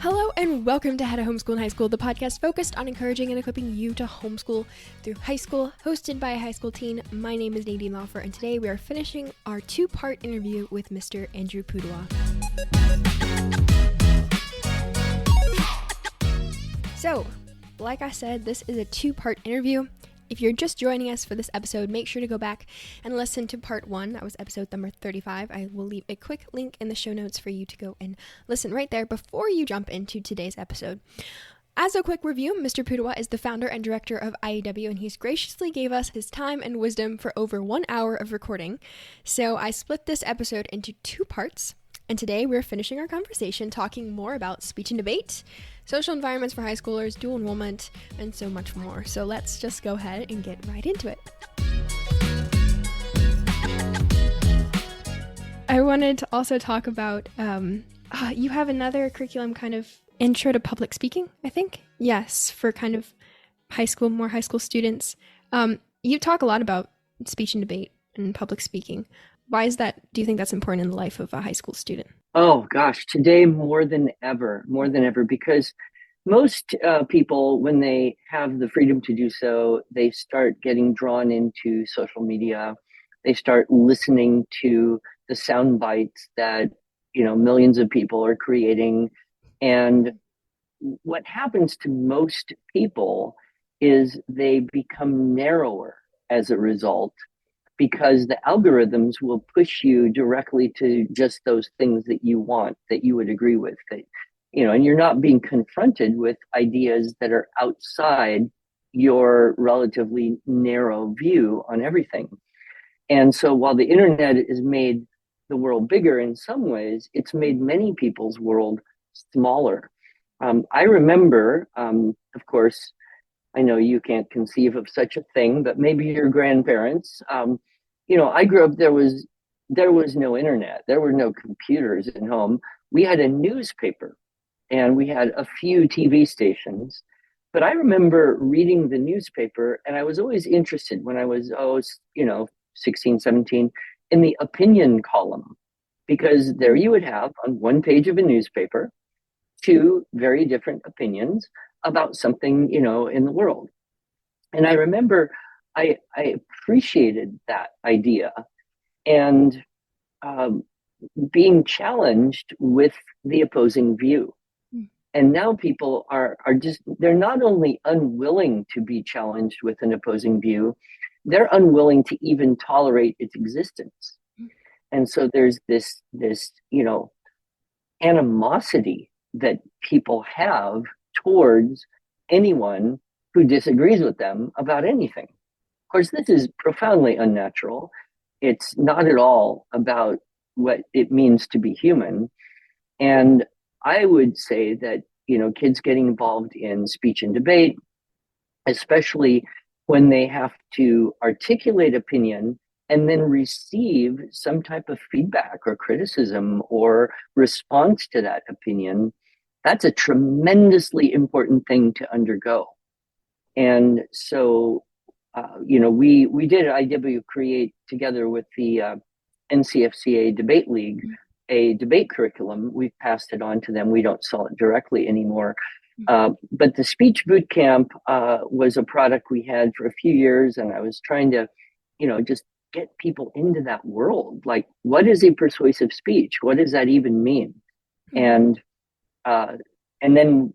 Hello and welcome to How to Homeschool in High School, the podcast focused on encouraging and equipping you to homeschool through high school, hosted by a high school teen. My name is Nadine Laufer, and today we are finishing our two-part interview with Mr. Andrew Pudewa. So, like I said, this is a two-part interview. If you're just joining us for this episode, make sure to go back and listen to part 1. That was episode number 35. I will leave a quick link in the show notes for you to go and listen right there before you jump into today's episode. As a quick review, Mr. Pudewa is the founder and director of IEW, and he's graciously gave us his time and wisdom for over 1 hour of recording. So I split this episode into 2 parts. And today we're finishing our conversation talking more about speech and debate, social environments for high schoolers, dual enrollment, and so much more. So let's just go ahead and get right into it. I wanted to also talk about, you have another curriculum kind of intro to public speaking, I think? Yes, for kind of more high school students. You talk a lot about speech and debate and public speaking. Why is that? Do you think that's important in the life of a high school student? Oh gosh, today more than ever, because most people, when they have the freedom to do so, they start getting drawn into social media. They start listening to the sound bites that, millions of people are creating. And what happens to most people is they become narrower as a result, because the algorithms will push you directly to just those things that you want, that you would agree with, and you're not being confronted with ideas that are outside your relatively narrow view on everything. And so while the internet has made the world bigger in some ways, it's made many people's world smaller. I remember, of course, I know you can't conceive of such a thing, but maybe your grandparents, I grew up, there was no internet. There were no computers at home. We had a newspaper and we had a few TV stations, but I remember reading the newspaper, and I was always interested when I was, 16, 17, in the opinion column, because there you would have on one page of a newspaper, 2 very different opinions about something, in the world. And I remember I appreciated that idea and being challenged with the opposing view. And now people are they're not only unwilling to be challenged with an opposing view, they're unwilling to even tolerate its existence. And so there's this animosity that people have towards anyone who disagrees with them about anything. Of course, this is profoundly unnatural. It's not at all about what it means to be human. And I would say that, kids getting involved in speech and debate, especially when they have to articulate opinion and then receive some type of feedback or criticism or response to that opinion, that's a tremendously important thing to undergo. And so, we did at IEW create, together with the NCFCA Debate League, a debate curriculum. We've passed it on to them. We don't sell it directly anymore. But the speech boot camp was a product we had for a few years, and I was trying to, just get people into that world. Like, what is a persuasive speech? What does that even mean? And then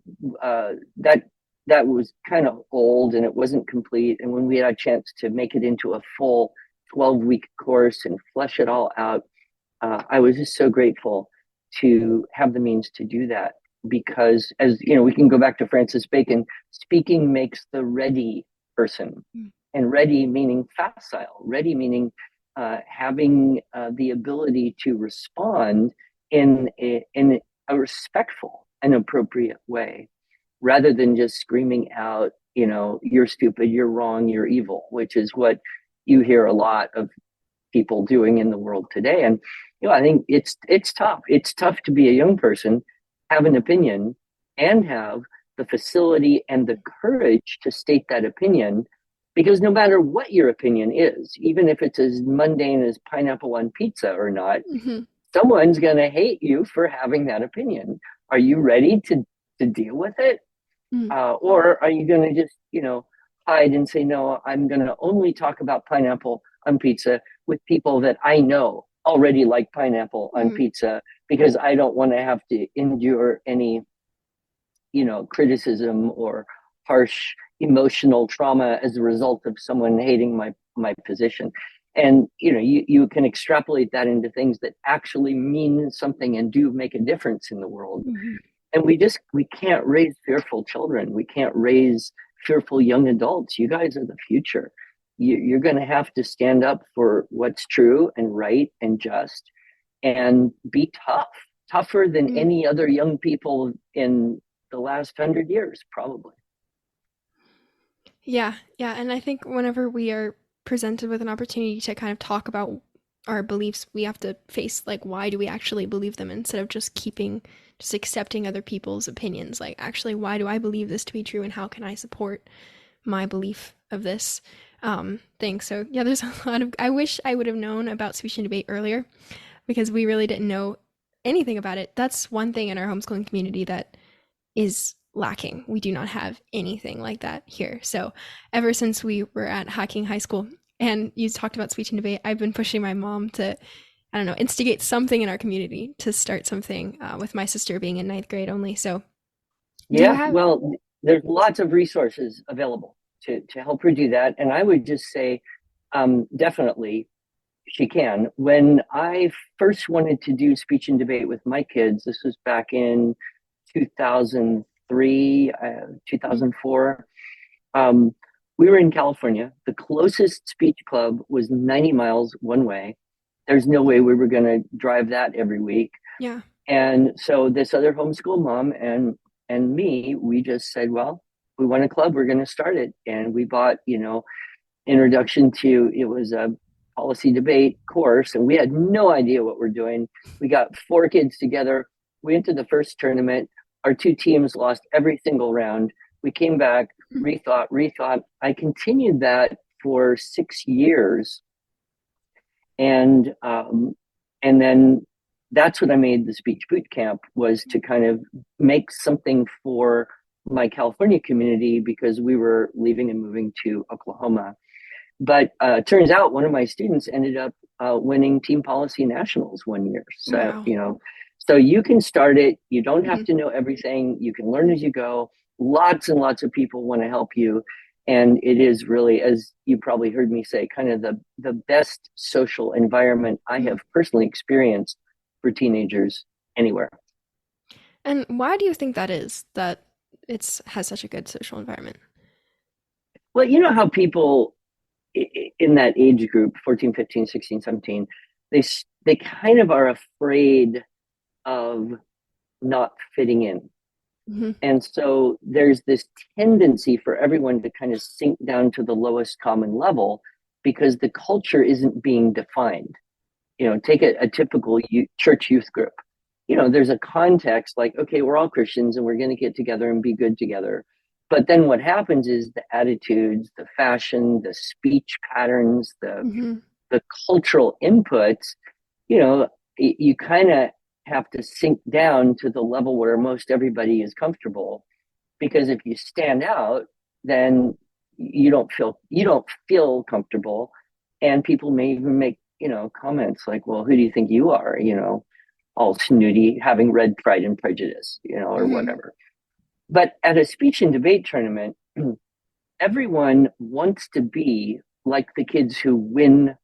that was kind of old and it wasn't complete. And when we had a chance to make it into a full 12-week course and flesh it all out, I was just so grateful to have the means to do that, because, as we can go back to Francis Bacon, speaking makes the ready person, and ready meaning facile, ready meaning having the ability to respond in a respectful and appropriate way, rather than just screaming out, you're stupid, you're wrong, you're evil, which is what you hear a lot of people doing in the world today. And I think it's tough. It's tough to be a young person, have an opinion, and have the facility and the courage to state that opinion, because no matter what your opinion is, even if it's as mundane as pineapple on pizza or not, someone's going to hate you for having that opinion. Are you ready to deal with it? Mm, Or are you going to just, hide and say, no, I'm going to only talk about pineapple on pizza with people that I know already like pineapple on mm, pizza because I don't want to have to endure any, criticism or harsh emotional trauma as a result of someone hating my position. And you can extrapolate that into things that actually mean something and do make a difference in the world. mhm. And we can't raise fearful children. We can't raise fearful young adults. You guys are the future. You're going to have to stand up for what's true and right and just, and be tough, tougher than Mm. any other young people in the last 100 years, probably. Yeah, yeah. And I think whenever we are presented with an opportunity to kind of talk about our beliefs, we have to face like, why do we actually believe them instead of just accepting other people's opinions? Like, actually, why do I believe this to be true and how can I support my belief of this thing? So, yeah, there's a lot of, I wish I would have known about speech and debate earlier because we really didn't know anything about it. That's one thing in our homeschooling community that is lacking. We do not have anything like that here. So ever since we were at Hacking High School and you talked about speech and debate, I've been pushing my mom to, I don't know, instigate something in our community to start something with my sister being in ninth grade only. So do you Yeah, have, well, there's lots of resources available to help her do that. And I would just say, definitely she can. When I first wanted to do speech and debate with my kids, this was back in 2003, 2004. Um, we were in California. The closest speech club was 90 miles one way. There's no way we were going to drive that every week. yeah. And so this other homeschool mom and me, we just said, well, we want a club, we're going to start it. And we bought, introduction to, it was a policy debate course, and we had no idea what we're doing. We got four kids together. We went to the first tournament. Our two teams lost every single round. We came back, rethought. I continued that for 6 years, and then that's what I made the speech boot camp, was to kind of make something for my California community because we were leaving and moving to Oklahoma. But turns out one of my students ended up winning team policy nationals one year. So, Wow. so you can start it. You don't have Mhm. to know everything. You can learn as you go. Lots and lots of people want to help you. And it is really, as you probably heard me say, kind of the best social environment I Mhm. have personally experienced for teenagers anywhere. And why do you think that is, that it's has such a good social environment? Well, you know how people in that age group, 14, 15, 16, 17, they, they kind of are afraid of not fitting in. Hmm. And so there's this tendency for everyone to kind of sink down to the lowest common level because the culture isn't being defined. Take a typical church youth group. There's a context like, okay, we're all Christians and we're going to get together and be good together. But then what happens is the attitudes, the fashion, the speech patterns, Hmm. the cultural inputs, you kind of have to sink down to the level where most everybody is comfortable. Because if you stand out, then you don't feel comfortable, and people may even make comments like, "Well, who do you think you are?" All snooty, having read Pride and Prejudice, or Hmm. whatever. But at a speech and debate tournament, everyone wants to be like the kids who win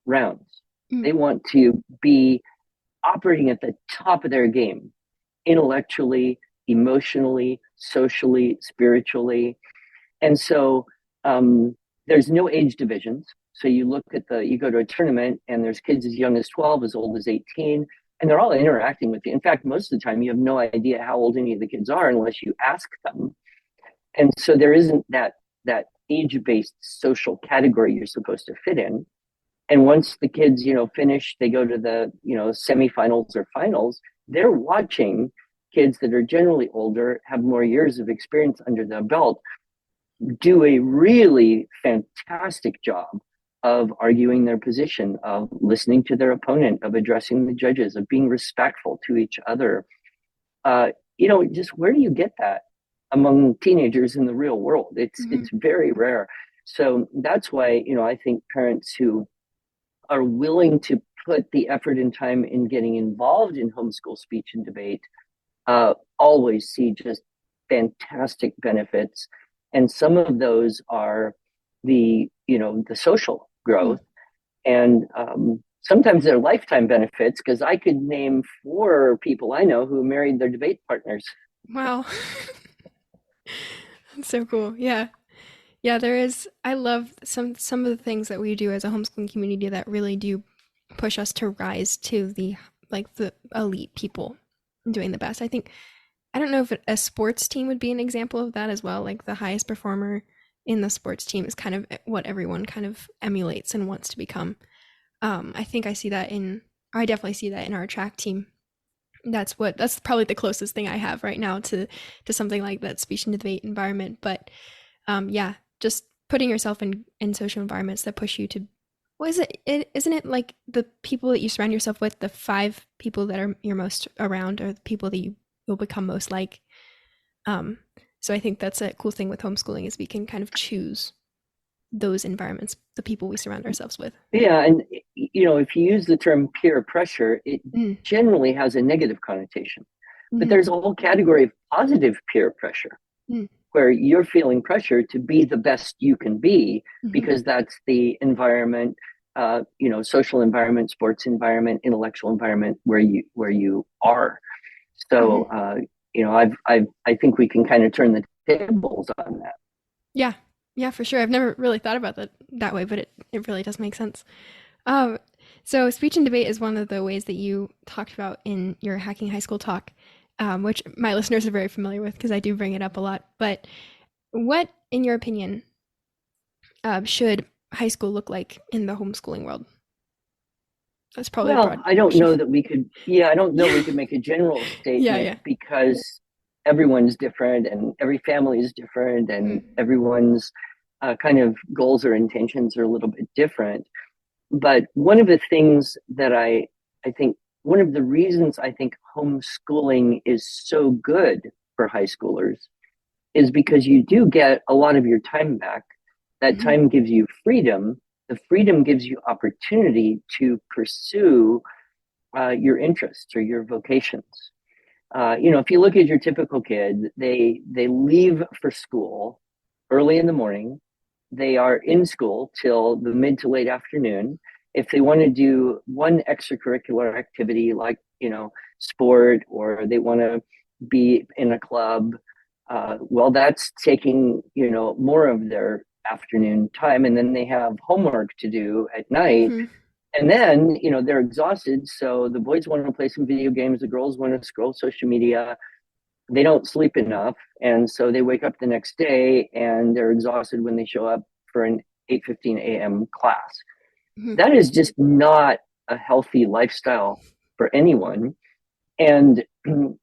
rounds. Mm. They want to be operating at the top of their game, intellectually, emotionally, socially, spiritually. And so there's no age divisions. So you go to a tournament and there's kids as young as 12, as old as 18, and they're all interacting with you. In fact, most of the time you have no idea how old any of the kids are unless you ask them. And so there isn't that age-based social category you're supposed to fit in. And once the kids, finish, they go to the, semifinals or finals, they're watching kids that are generally older, have more years of experience under their belt, do a really fantastic job of arguing their position, of listening to their opponent, of addressing the judges, of being respectful to each other. Just where do you get that among teenagers in the real world? It's very rare. So that's why, I think parents who are willing to put the effort and time in getting involved in homeschool speech and debate always see just fantastic benefits. And some of those are the social growth. And sometimes they're lifetime benefits, because I could name 4 people I know who married their debate partners. Wow. That's so cool. Yeah. Yeah, there is. I love some of the things that we do as a homeschooling community that really do push us to rise to the elite people doing the best. I don't know if a sports team would be an example of that as well. Like the highest performer in the sports team is kind of what everyone kind of emulates and wants to become. I think I definitely see that in our track team. That's probably the closest thing I have right now to something like that speech and debate environment. But yeah, just putting yourself in social environments that push you to, isn't it like the people that you surround yourself with, the 5 people that are you're most around are the people that you'll become most like. So I think that's a cool thing with homeschooling, is we can kind of choose those environments, the people we surround ourselves with. Yeah, and if you use the term peer pressure, it generally has a negative connotation. But there's a whole category of positive peer pressure, where you're feeling pressure to be the best you can be, because that's the environment, social environment, sports environment, intellectual environment where you are. So I think we can kind of turn the tables on that. Yeah. Yeah, for sure. I've never really thought about that way, but it really does make sense. So speech and debate is one of the ways that you talked about in your Hacking High School talk, which my listeners are very familiar with because I do bring it up a lot. But what, in your opinion, should high school look like in the homeschooling world? That's probably a broad I don't question. know that we could. Yeah, I don't know we could make a general statement because everyone's different and every family is different and everyone's kind of goals or intentions are a little bit different. But one of the things that I think, one of the reasons I think homeschooling is so good for high schoolers is because you do get a lot of your time back. That time gives you freedom. The freedom gives you opportunity to pursue your interests or your vocations. If you look at your typical kid, they leave for school early in the morning. They are in school till the mid to late afternoon. If they want to do one extracurricular activity like, sport, or they want to be in a club, that's taking, more of their afternoon time. And then they have homework to do at night. And then, they're exhausted. So the boys want to play some video games. The girls want to scroll social media. They don't sleep enough. And so they wake up the next day and they're exhausted when they show up for an 8:15 a.m. class. That is just not a healthy lifestyle for anyone. And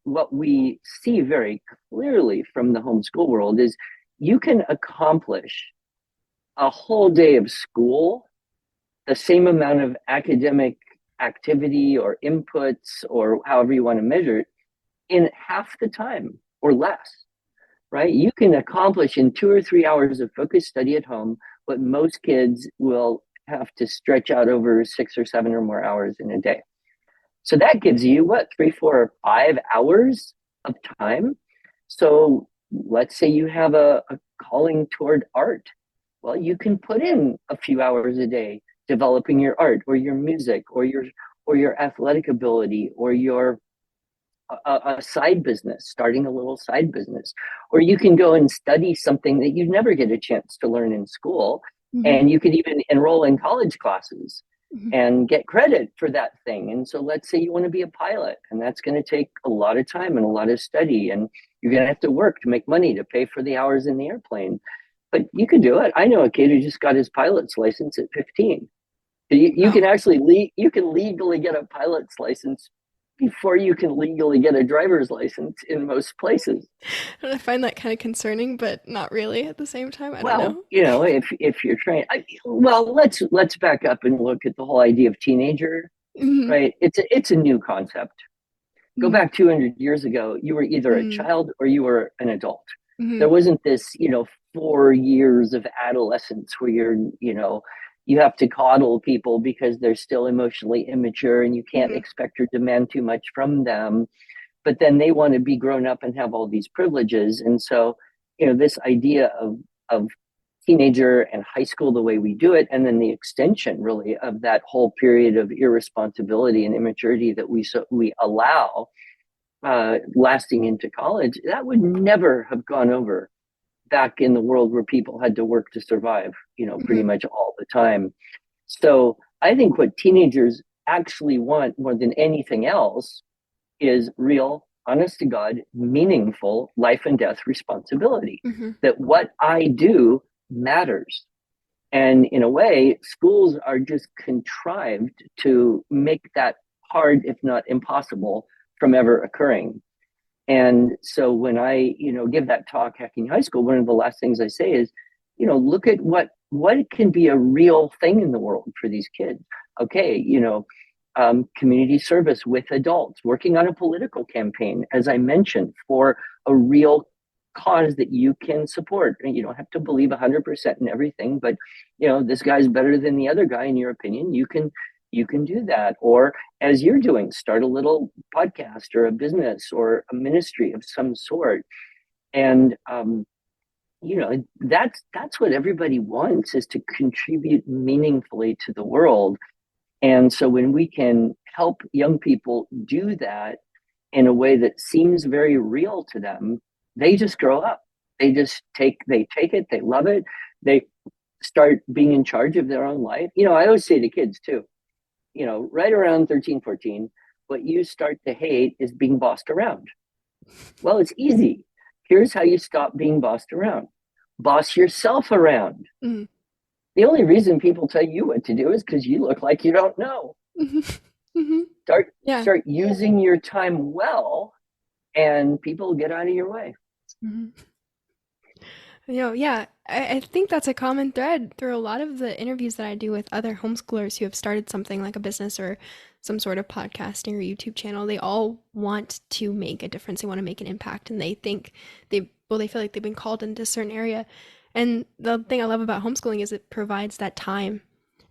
what we see very clearly from the homeschool world is you can accomplish a whole day of school, the same amount of academic activity or inputs, or however you want to measure it, in half the time or less, right? You can accomplish in 2 or 3 hours of focused study at home what most kids will have to stretch out over 6 or 7 or more hours in a day. So that gives you 3, 4, or 5 hours of time. So let's say you have a calling toward art. Well, you can put in a few hours a day developing your art or your music or your athletic ability or your a side business, starting a little side business. Or you can go and study something that you never get a chance to learn in school. And you could even enroll in college classes and get credit for that thing. And so let's say you want to be a pilot, and that's going to take a lot of time and a lot of study, and you're going to have to work to make money to pay for the hours in the airplane. But you can do it. I know a kid who just got his pilot's license at 15. You can actually you can legally get a pilot's license before you can legally get a driver's license in most places. I find that kind of concerning, but not really at the same time. I don't Well, know. if you're trained, well, let's back up and look at the whole idea of teenager, Hmm. right? It's a new concept. Go Hmm. back 200 years ago, you were either a Hmm. child or you were an adult. Hmm. There wasn't this, 4 years of adolescence where you have to coddle people because they're still emotionally immature and you can't Hmm. expect or demand too much from them. But then they want to be grown up and have all these privileges. And so, this idea of teenager and high school the way we do it, and then the extension really of that whole period of irresponsibility and immaturity that we allow lasting into college, that would never have gone over back in the world where people had to work to survive, pretty Hmm. much all the time. So I think what teenagers actually want more than anything else is real, honest to God, meaningful life and death responsibility. Hmm. That what I do matters. And in a way, schools are just contrived to make that hard, if not impossible, from ever occurring. And so when I, give that talk hacking high school, one of the last things I say is, look at what can be a real thing in the world for these kids. Okay, community service with adults, working on a political campaign, as I mentioned, for a real cause that you can support. And you don't have to believe 100% in everything, but this guy's better than the other guy in your opinion. You can do that. Or as you're doing, start a little podcast or a business or a ministry of some sort. And that's what everybody wants, is to contribute meaningfully to the world. And so when we can help young people do that in a way that seems very real to them, they just grow up. They take it, they love it, they start being in charge of their own life. I always say to kids too, right around 13, 14, what you start to hate is being bossed around. Well, it's easy. Here's how you stop being bossed around. Boss yourself around. Hmm. The only reason people tell you what to do is because you look like you don't know. Hmm. Hmm. Start Yeah. start using your time well, and people get out of your way. Hmm. Yeah, I think that's a common thread through a lot of the interviews that I do with other homeschoolers who have started something like a business or some sort of podcasting or YouTube channel. They all want to make a difference. They want to make an impact, and they think they feel like they've been called into a certain area. And the thing I love about homeschooling is it provides that time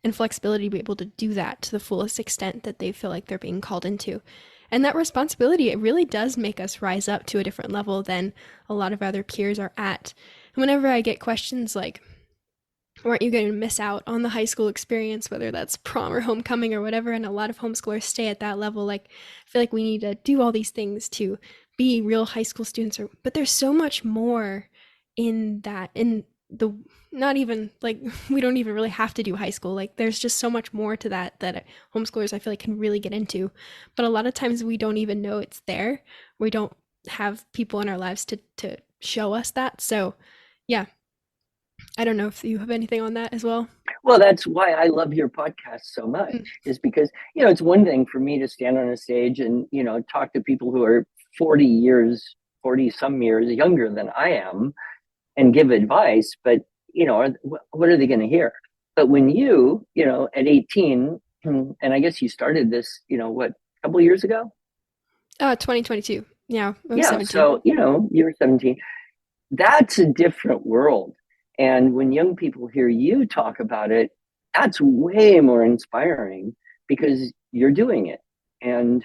and flexibility to be able to do that to the fullest extent that they feel like they're being called into. And that responsibility, it really does make us rise up to a different level than a lot of other peers are at. And whenever I get questions like, aren't you going to miss out on the high school experience, whether that's prom or homecoming or whatever? And a lot of homeschoolers stay at that level. Like, I feel like we need to do all these things to be real high school students. But there's so much more in that, in the, not even like, we don't even really have to do high school. Like, there's just so much more to that that homeschoolers, I feel like, can really get into. But a lot of times we don't even know it's there. We don't have people in our lives to show us that. So, yeah, I don't know if you have anything on that as well. Well, that's why I love your podcast so much, Mm. is because, it's one thing for me to stand on a stage and, talk to people who are 40 years, 40 some years younger than I am and give advice, but, what are they going to hear? But when at 18, and I guess you started this, what, a couple of years ago? 2022. Yeah, I was Yeah. 17. So, you were 17. That's a different world. And when young people hear you talk about it, that's way more inspiring because you're doing it. And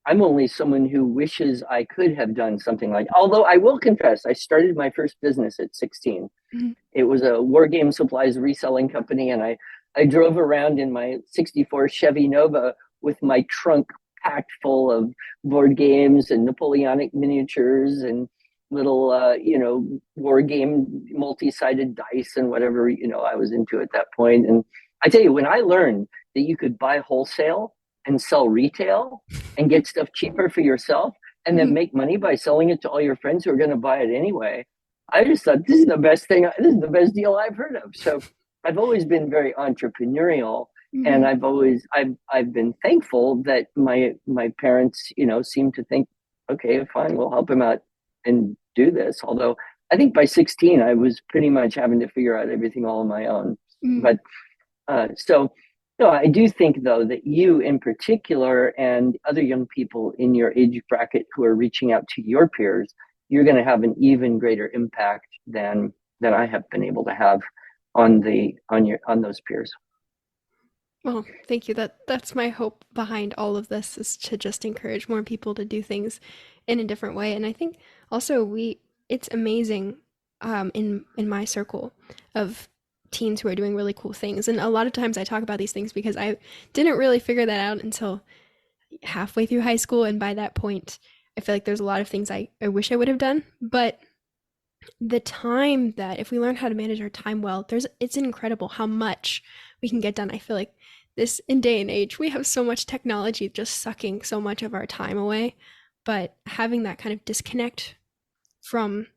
I'm only someone who wishes I could have done something like, although I will confess, I started my first business at 16. Mhm. It was a war game supplies reselling company. And I drove around in my 64 Chevy Nova with my trunk packed full of board games and Napoleonic miniatures and little, war game multi-sided dice and whatever, I was into at that point. And I tell you, when I learned that you could buy wholesale and sell retail and get stuff cheaper for yourself and then Mhm. make money by selling it to all your friends who are going to buy it anyway, I just thought this is the best thing. This is the best deal I've heard of. So I've always been very entrepreneurial, And Hmm. I've been thankful that my parents, seem to think, okay, fine, we'll help him out and do this. Although I think by 16, I was pretty much having to figure out everything all on my own. Mm. But so, no, I do think though that you in particular and other young people in your age bracket who are reaching out to your peers, you're going to have an even greater impact than I have been able to have on those peers. Well, thank you. That's my hope behind all of this is to just encourage more people to do things in a different way. And I think also it's amazing in my circle of teens who are doing really cool things. And a lot of times I talk about these things because I didn't really figure that out until halfway through high school, and by that point I feel like there's a lot of things I wish I would have done. But the time that if we learn how to manage our time well, it's incredible how much we can get done. I feel like this in day and age, we have so much technology just sucking so much of our time away. But having that kind of disconnect from,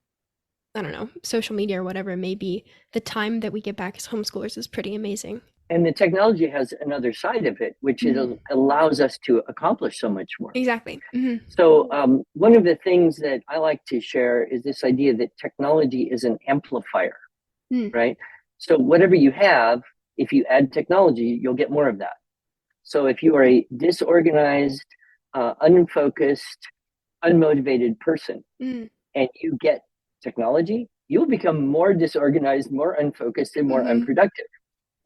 I don't know, social media or whatever it may be, the time that we get back as homeschoolers is pretty amazing. And the technology has another side of it, which it Mhm. allows us to accomplish so much more. Exactly. Hmm. So, one of the things that I like to share is this idea that technology is an amplifier, Mm. right? So, whatever you have, if you add technology, you'll get more of that. So, if you are a disorganized, unfocused, unmotivated person Mm. and you get technology, you'll become more disorganized, more unfocused, and more Hmm. unproductive.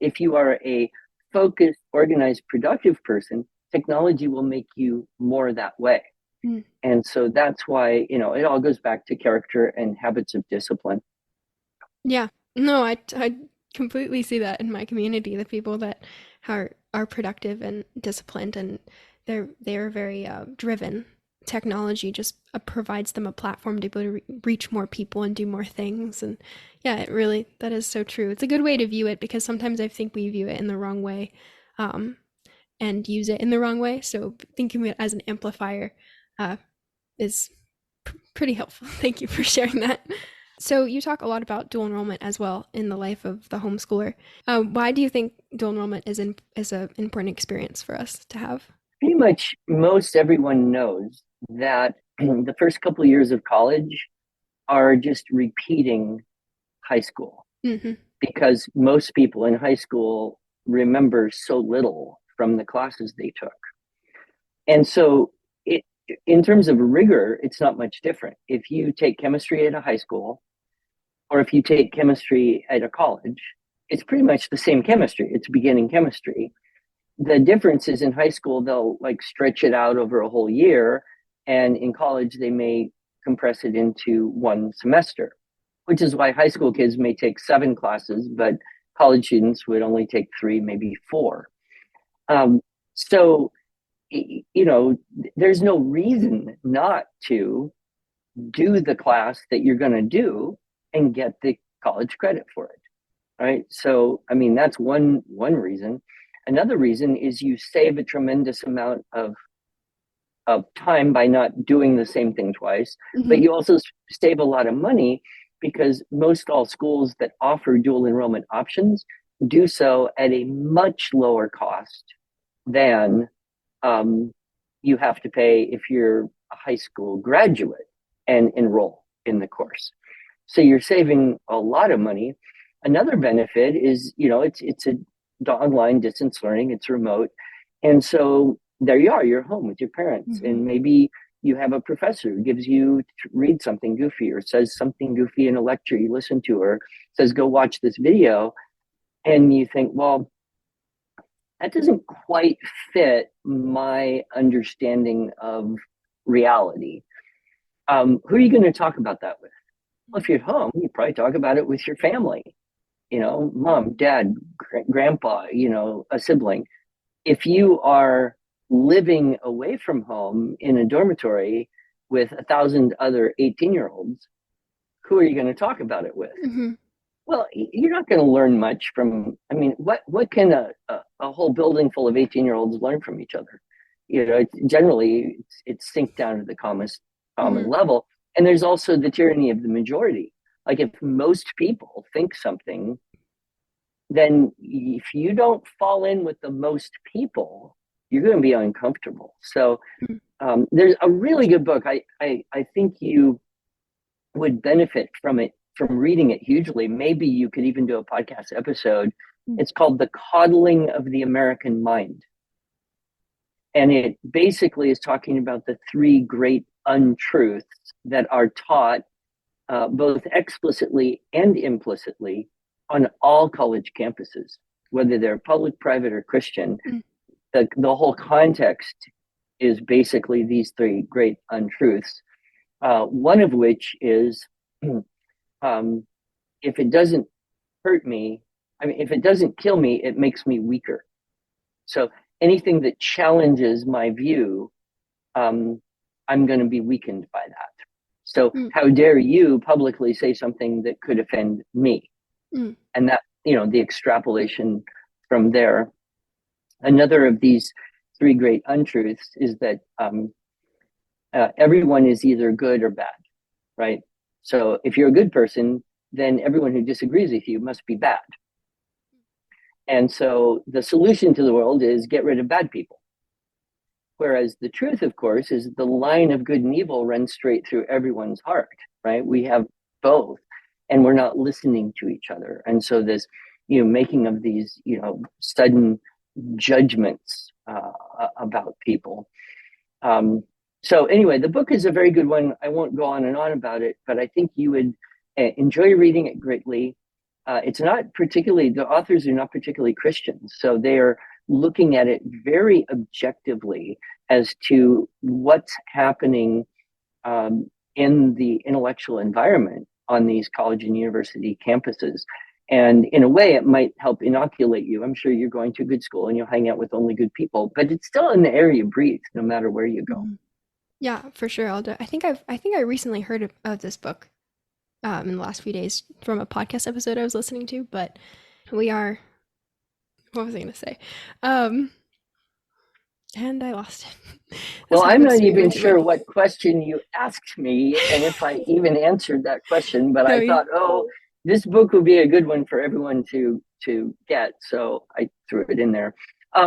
If you are a focused, organized, productive person, technology will make you more that way. Mm. And so that's why, it all goes back to character and habits of discipline. Yeah. No, I completely see that in my community. The people that are productive and disciplined, and they're very driven. Technology just provides them a platform to be able to reach more people and do more things. And yeah, it really that is so true. It's a good way to view it because sometimes I think we view it in the wrong way, um, and use it in the wrong way. So thinking of it as an amplifier uh, is pretty helpful. Thank you for sharing that. So you talk a lot about dual enrollment as well in the life of the homeschooler. Why do you think dual enrollment is an important experience for us to have? Pretty much most everyone knows that the first couple of years of college are just repeating high school Hmm. because most people in high school remember so little from the classes they took. And so, it, in terms of rigor, it's not much different. If you take chemistry at a high school or if you take chemistry at a college, it's pretty much the same chemistry. It's beginning chemistry. The difference is in high school, they'll like stretch it out over a whole year. And in college, they may compress it into one semester, which is why high school kids may take 7 classes, but college students would only take 3, maybe 4. Um, so, there's no reason not to do the class that you're going to do and get the college credit for it, right? So, I mean, that's one reason. Another reason is you save a tremendous amount of time by not doing the same thing twice, but Hmm. you also save a lot of money because most all schools that offer dual enrollment options do so at a much lower cost than um, you have to pay if you're a high school graduate and enroll in the course. So you're saving a lot of money. Another benefit is, it's a online distance learning, it's remote. And so there you are, you're home with your parents. Hmm. And maybe you have a professor who gives you to read something goofy or says something goofy in a lecture you listen to, or says, go watch this video. And you think, well, that doesn't quite fit my understanding of reality. Who are you going to talk about that with? Well, if you're at home, you probably talk about it with your family, mom, dad, grandpa, a sibling. If you are living away from home in a dormitory with 1,000 other 18-year-olds, who are you going to talk about it with? Hmm. Well, you're not going to learn much from. I mean, what can a whole building full of 18-year-olds learn from each other? Generally it's synced down to the common Hmm. level. And there's also the tyranny of the majority. Like if most people think something, then if you don't fall in with the most people, you're going to be uncomfortable. So there's a really good book. I think you would benefit from it, from reading it hugely. Maybe you could even do a podcast episode. It's called The Coddling of the American Mind. And it basically is talking about the three great untruths that are taught both explicitly and implicitly on all college campuses, whether they're public, private, or Christian. The whole context is basically these three great untruths. One of which is, if it doesn't hurt me, if it doesn't kill me, it makes me weaker. So anything that challenges my view, I'm going to be weakened by that. So how dare you publicly say something that could offend me? And that, the extrapolation from there. Another of these three great untruths is that everyone is either good or bad, right? So if you're a good person, then everyone who disagrees with you must be bad. And so the solution to the world is get rid of bad people. Whereas the truth, of course, is the line of good and evil runs straight through everyone's heart, right? We have both, and we're not listening to each other. And so this, making of these, sudden judgments about people. So anyway, the book is a very good one. I won't go on and on about it, but I think you would enjoy reading it greatly. It's not particularly, the authors are not particularly Christians, so they are looking at it very objectively as to what's happening in the intellectual environment on these college and university campuses. And in a way, it might help inoculate you. I'm sure you're going to a good school and you'll hang out with only good people, but it's still in the air you breathe, no matter where you go. Yeah, for sure. I think I recently heard of this book in the last few days from a podcast episode I was listening to, but what was I going to say? And I lost it. Well, I'm not even sure what question you asked me and if I even answered that question, but I thought, this book would be a good one for everyone to get. So I threw it in there.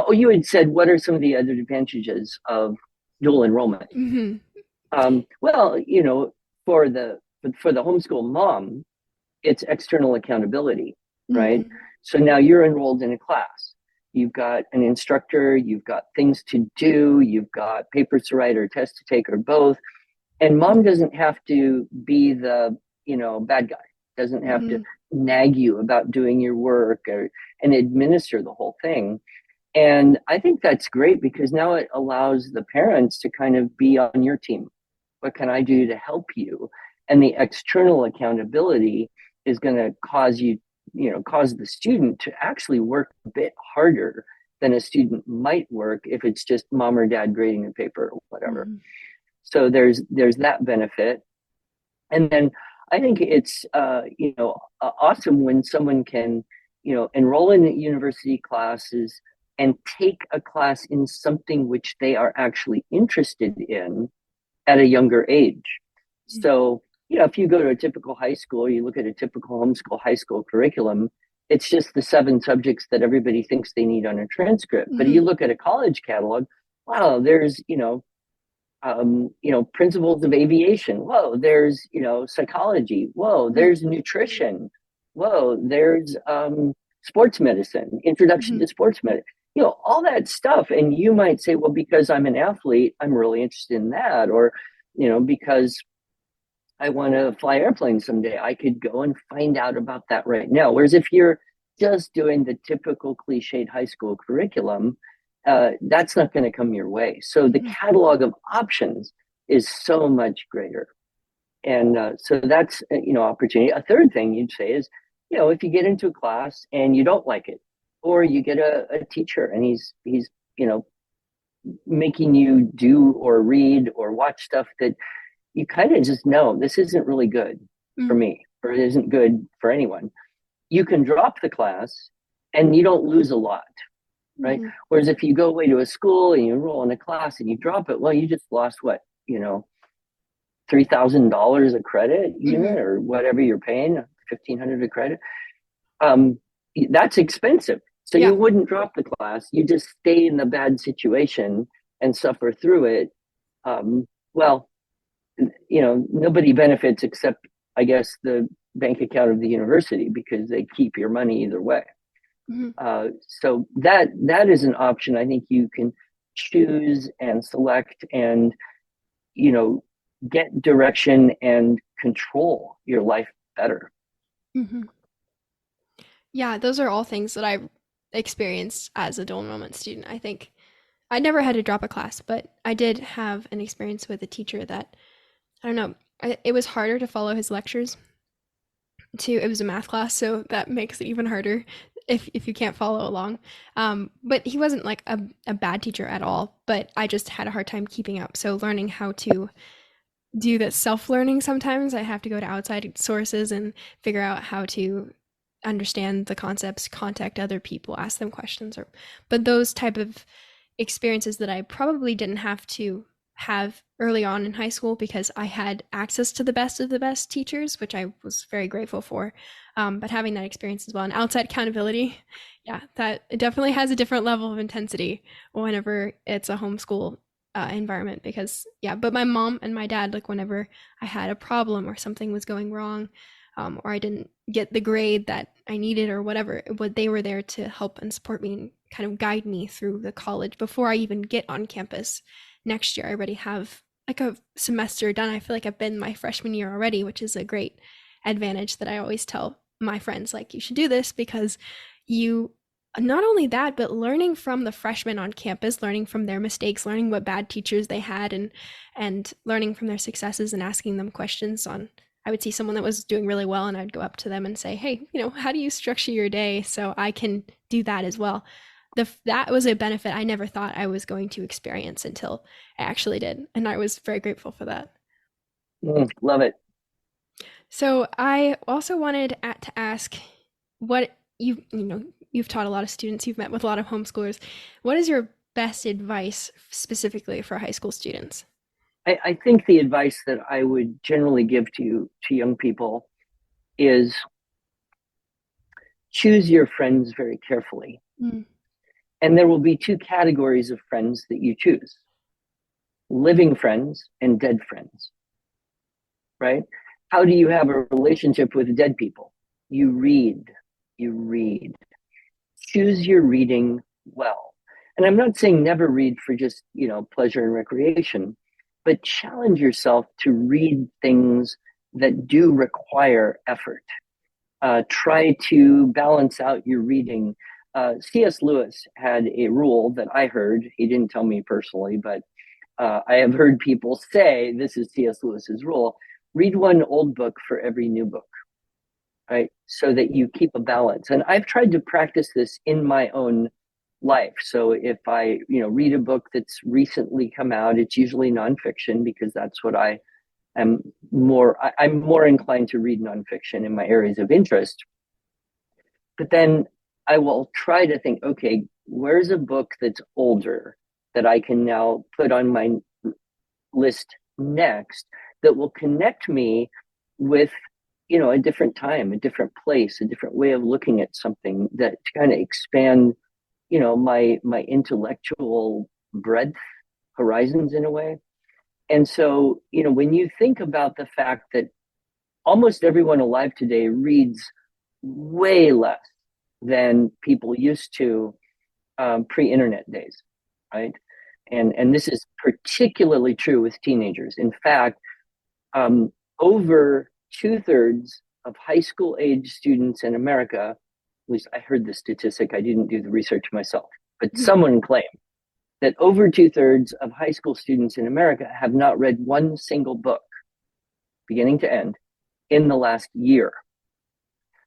You had said, what are some of the other advantages of dual enrollment? Well, for the homeschool mom, it's external accountability, right? So now you're enrolled in a class. You've got an instructor, you've got things to do, you've got papers to write or tests to take or both. And mom doesn't have to be the, bad guy, doesn't have to nag you about doing your work and administer the whole thing. And I think that's great because now it allows the parents to kind of be on your team. What can I do to help you? And the external accountability is going to cause the student to actually work a bit harder than a student might work if it's just mom or dad grading the paper or whatever. So there's that benefit. And then I think it's awesome when someone can enroll in university classes and take a class in something which they are actually interested in at a younger age. So if you go to a typical high school, you look at a typical homeschool high school curriculum, it's just the 7 subjects that everybody thinks they need on a transcript. But you look at a college catalog, wow, there's, principles of aviation. Whoa, there's, psychology. Whoa, there's nutrition. Whoa, there's sports medicine, introduction to sports medicine. All that stuff. And you might say, well, because I'm an athlete, I'm really interested in that. Or, because I want to fly airplanes someday, I could go and find out about that right now. Whereas if you're just doing the typical cliched high school curriculum, that's not going to come your way. So the catalog of options is so much greater. And so that's, opportunity. A third thing you'd say is, if you get into a class and you don't like it, or you get a teacher and he's making you do or read or watch stuff that you kind of just know this isn't really good for me, or it isn't good for anyone. You can drop the class and you don't lose a lot, right? Whereas if you go away to a school and you enroll in a class and you drop it, well, you just lost what, $3,000 a credit unit or whatever you're paying, $1,500 a credit. that's expensive. So Yeah. you wouldn't drop the class. You just stay in the bad situation and suffer through it. Well, nobody benefits except, I guess, the bank account of the university because they keep your money either way. Hmm. So that is an option. I think you can choose and select and you know get direction and control your life better. Hmm. Yeah, those are all things that I've experienced as a dual enrollment student. I think I never had to drop a class, but I did have an experience with a teacher that, I don't know, it was harder to follow his lectures. It was a math class, so that makes it even harder if you can't follow along. But he wasn't like a bad teacher at all, but I just had a hard time keeping up. So learning how to do that self-learning, sometimes I have to go to outside sources and figure out how to understand the concepts, contact other people, ask them questions, or but those type of experiences that I probably didn't have to have early on in high school because I had access to the best of the best teachers, which I was very grateful for. But having that experience as well and outside accountability, yeah, that it definitely has a different level of intensity whenever it's a homeschool environment because, yeah, but my mom and my dad, like whenever I had a problem or something was going wrong, or I didn't get the grade that I needed or whatever, what they were there to help and support me and kind of guide me through the college before I even get on campus next year. I already have like a semester done. I feel like I've been my freshman year already, which is a great advantage that I always tell my friends, like, you should do this because you not only that, but learning from the freshmen on campus, learning from their mistakes, learning what bad teachers they had, and learning from their successes and asking them questions on. I would see someone that was doing really well, and I'd go up to them and say, "Hey, how do you structure your day so I can do that as well?" That was a benefit I never thought I was going to experience until I actually did, and I was very grateful for that. Love it. So I also wanted to ask, what you've taught a lot of students, you've met with a lot of homeschoolers. What is your best advice specifically for high school students? I think the advice that I would generally give to young people is choose your friends very carefully. Mm. And there will be two categories of friends that you choose: living friends and dead friends, right? How do you have a relationship with dead people? You read, you read. Choose your reading well. And I'm not saying never read for just, pleasure and recreation, but challenge yourself to read things that do require effort. Try to balance out your reading. C.S. Lewis had a rule that I heard. He didn't tell me personally, but I have heard people say this is C.S. Lewis's rule: read one old book for every new book, right? So that you keep a balance. And I've tried to practice this in my own life. So if I, read a book that's recently come out, it's usually nonfiction because that's what I'm more inclined to read nonfiction in my areas of interest. But then I will try to think, okay, where's a book that's older that I can now put on my list next that will connect me with a different time, a different place, a different way of looking at something that kind of expand my intellectual breadth horizons in a way. And so when you think about the fact that almost everyone alive today reads way less than people used to pre-internet days, right? And this is particularly true with teenagers. In fact, over 2/3 of high school age students in America, at least I heard the statistic, I didn't do the research myself, but Mhm. someone claimed that over 2/3 of high school students in America have not read one single book, beginning to end, in the last year.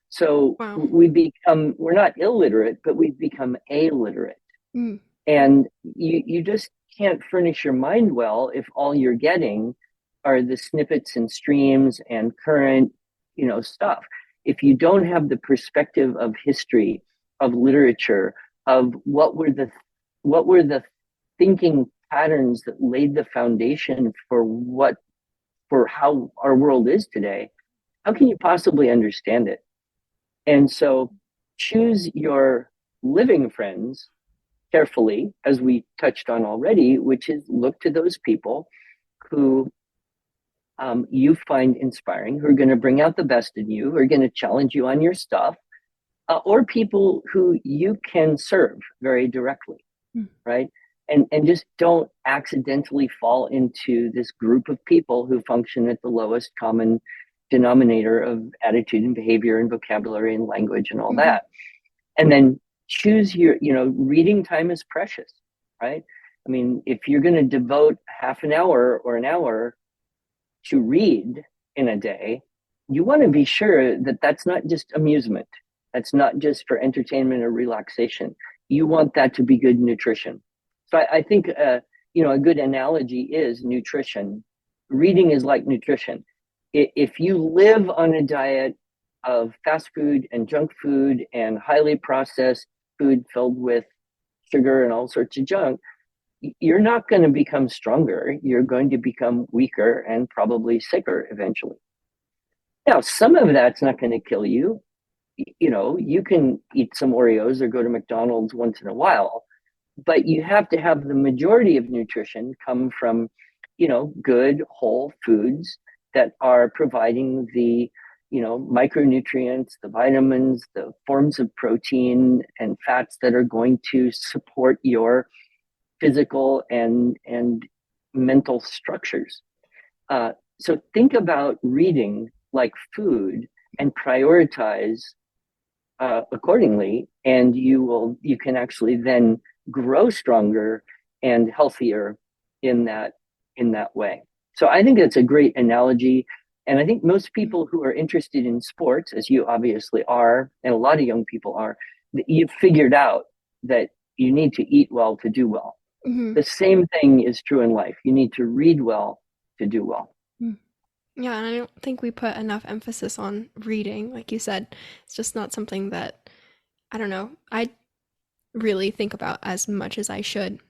So Wow. we're not illiterate, but we've become illiterate. Mm. And you just can't furnish your mind well if all you're getting are the snippets and streams and current, stuff. If you don't have the perspective of history, of literature, of what were the thinking patterns that laid the foundation for how our world is today, how can you possibly understand it? And so choose your living friends carefully, as we touched on already, which is look to those people who you find inspiring, who are going to bring out the best in you, who are going to challenge you on your stuff, or people who you can serve very directly, right? And just don't accidentally fall into this group of people who function at the lowest common denominator of attitude and behavior and vocabulary and language and all that. And then choose your, reading time is precious, right? I mean, if you're going to devote half an hour or an hour to read in a day, you want to be sure that that's not just amusement. That's not just for entertainment or relaxation. You want that to be good nutrition. So I think, a good analogy is nutrition. Reading is like nutrition. If you live on a diet of fast food and junk food and highly processed food filled with sugar and all sorts of junk, you're not going to become stronger. You're going to become weaker and probably sicker eventually. Now, some of that's not going to kill you. You can eat some Oreos or go to McDonald's once in a while, but you have to have the majority of nutrition come from, good whole foods that are providing the, micronutrients, the vitamins, the forms of protein and fats that are going to support your physical and mental structures. So think about reading like food and prioritize accordingly, and you can actually then grow stronger and healthier in that way. So I think that's a great analogy. And I think most people who are interested in sports, as you obviously are, and a lot of young people are, you've figured out that you need to eat well to do well. The same thing is true in life. You need to read well to do well. Yeah, and I don't think we put enough emphasis on reading. Like you said, it's just not something that, I don't know, I really think about as much as I should.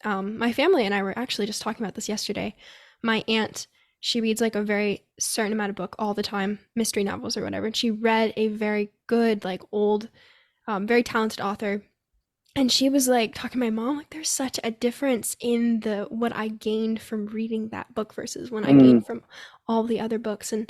My family and I were actually just talking about this yesterday. My aunt, she reads like a very certain amount of book all the time, mystery novels or whatever. And she read a very good, like old, very talented author. And she was like talking to my mom, like there's such a difference in what I gained from reading that book versus when I gained from all the other books. And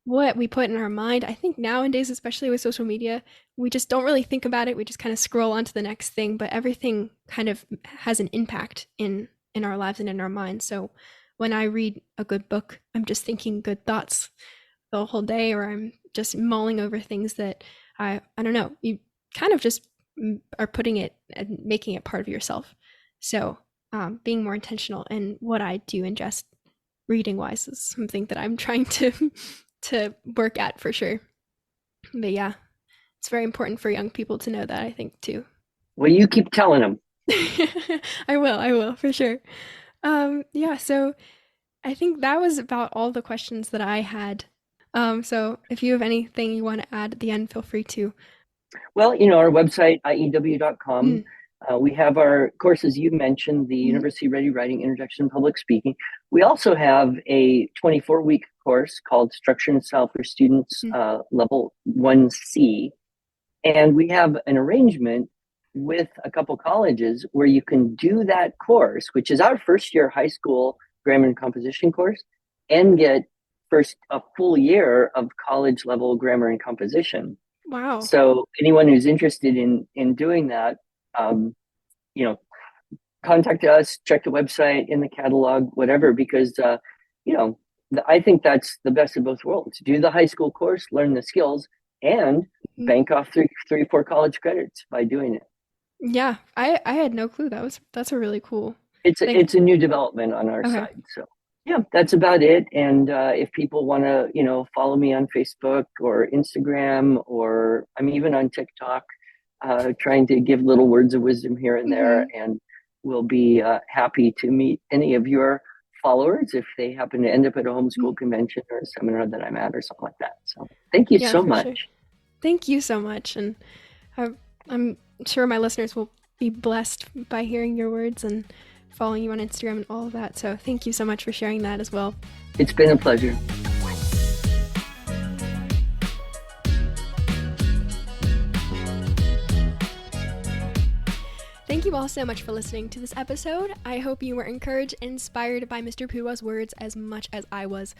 what we put in our mind, I think nowadays, especially with social media, we just don't really think about it. We just kind of scroll on to the next thing, but everything kind of has an impact in our lives and in our minds. So when I read a good book, I'm just thinking good thoughts the whole day, or I'm just mulling over things that I don't know, you kind of just are putting it and making it part of yourself. So being more intentional in what I do ingest reading wise is something that I'm trying to work at for sure. But yeah, it's very important for young people to know that, I think, too. Well, you keep telling them. I will for sure. Yeah, so I think that was about all the questions that I had. So if you have anything you want to add at the end, feel free to. Well, our website, IEW.com, we have our courses you mentioned, the University Ready Writing, Introduction to Public Speaking. We also have a 24-week course called Structure and Style for Students, Level 1C. And we have an arrangement with a couple colleges where you can do that course, which is our first year high school grammar and composition course, and get a full year of college level grammar and composition. Wow. So anyone who's interested in doing that, contact us, check the website, in the catalog, whatever, because, I think that's the best of both worlds. Do the high school course, learn the skills, and bank off 3-4 college credits by doing it. Yeah, I had no clue. That's a really cool. It's a new development on our side. So yeah, that's about it. And if people want to, follow me on Facebook or Instagram, or I'm even on TikTok, trying to give little words of wisdom here and there, and we'll be happy to meet any of your followers if they happen to end up at a homeschool convention or a seminar that I'm at or something like that. So thank you so much. Sure. Thank you so much. And I'm sure my listeners will be blessed by hearing your words and following you on Instagram and all of that. So thank you so much for sharing that as well. It's been a pleasure. you all so much for listening to this episode. I hope you were encouraged and inspired by Mr. Pudewa's words as much as I was.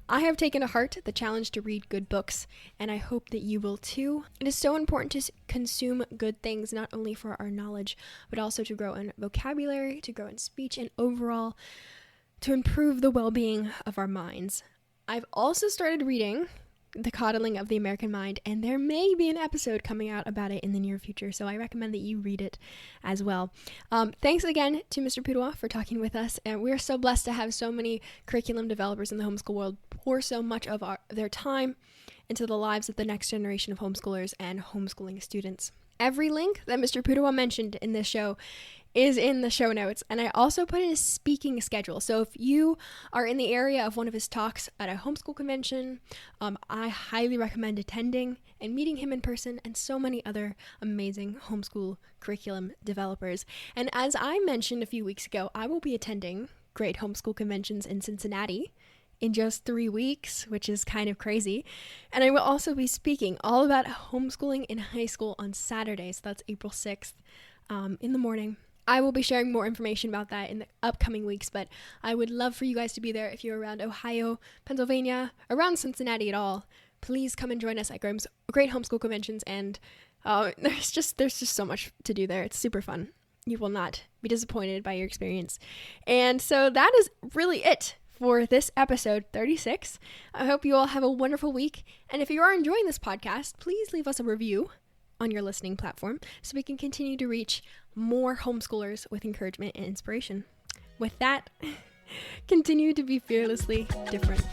I have taken to heart the challenge to read good books, and I hope that you will too. It is so important to consume good things, not only for our knowledge, but also to grow in vocabulary, to grow in speech, and overall to improve the well-being of our minds. I've also started reading The Coddling of the American Mind, and there may be an episode coming out about it in the near future, so I recommend that you read it as well. Thanks again to Mr. Pudewa for talking with us, and we're so blessed to have so many curriculum developers in the homeschool world pour so much of their time into the lives of the next generation of homeschoolers and homeschooling students. Every link that Mr. Pudewa mentioned in this show is in the show notes, and I also put in his speaking schedule. So if you are in the area of one of his talks at a homeschool convention, I highly recommend attending and meeting him in person and so many other amazing homeschool curriculum developers. And as I mentioned a few weeks ago, I will be attending great homeschool conventions in Cincinnati in just 3 weeks, which is kind of crazy. And I will also be speaking all about homeschooling in high school on Saturday, so that's April 6th in the morning. I will be sharing more information about that in the upcoming weeks, but I would love for you guys to be there if you're around Ohio, Pennsylvania, around Cincinnati at all. Please come and join us at great homeschool conventions, and there's just so much to do there. It's super fun. You will not be disappointed by your experience. And so that is really it for this episode 36. I hope you all have a wonderful week, and if you are enjoying this podcast, please leave us a review on your listening platform so we can continue to reach more homeschoolers with encouragement and inspiration. With that, continue to be fearlessly different.